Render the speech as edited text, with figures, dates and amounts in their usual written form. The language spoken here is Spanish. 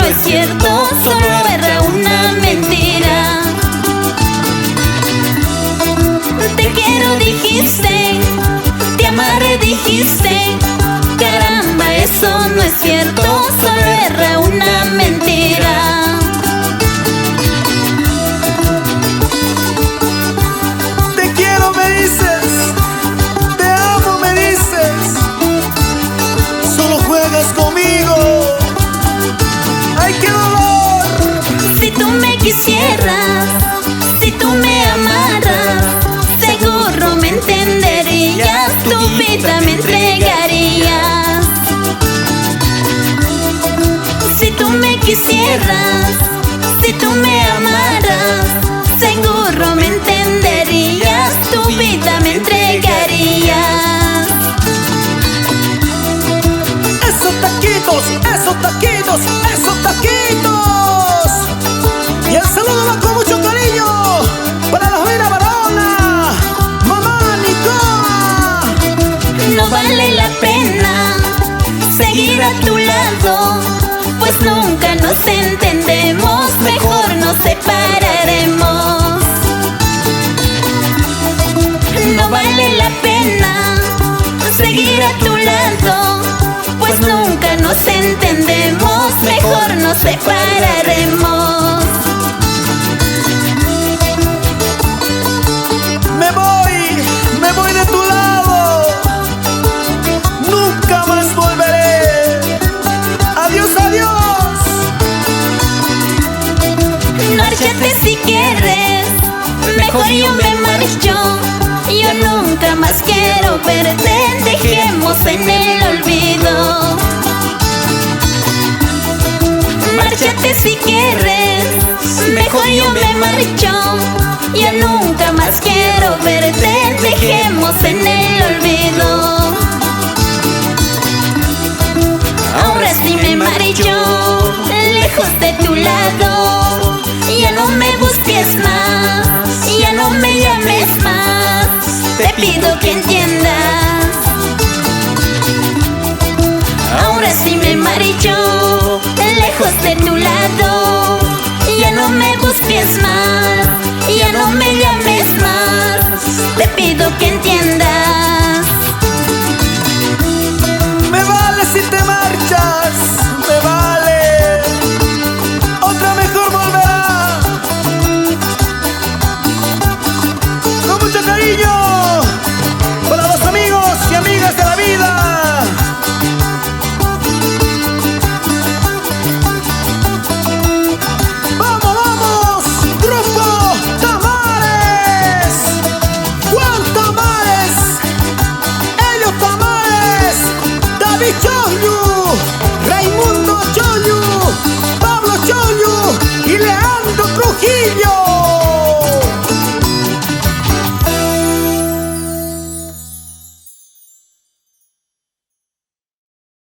es cierto, solo era una mentira. Te quiero dijiste, te amaré dijiste, caramba, eso no es cierto, solo era una mentira. Te quiero me dices, te amo me dices, solo juegas conmigo. ¡Ay, qué dolor! Si tú me quisieras, si tú me amaras, seguro me entenderías, tu vida me entregarías. Si tú me quisieras, si tú me amaras, seguro me entenderías, tu vida me entregarías. Esos taquitos, esos taquitos, esos taquitos. Y el saludo va con mucho cariño para la joven varona, mamá Nicoa. No vale la pena seguir a tu lado, pues nunca nos entendemos, mejor nos separaremos. No vale la pena seguir a tu lado, pues nunca nos entendemos, mejor nos separaremos. Me voy de tu lado, nunca más volveré. Adiós, adiós. Márchate si quieres, mejor yo me marcho. Yo nunca más quiero verte, dejemos en el olvido. Márchate si quieres, mejor yo me marcho. Yo nunca más quiero verte, dejemos en el olvido. Ahora sí me marcho, lejos de tu lado. Ya no me busques más, ya no me llames más, te pido que entiendas. Ahora sí me marcho, lejos de tu lado. Ya no me busques más, ya no me llames más, te pido que entiendas.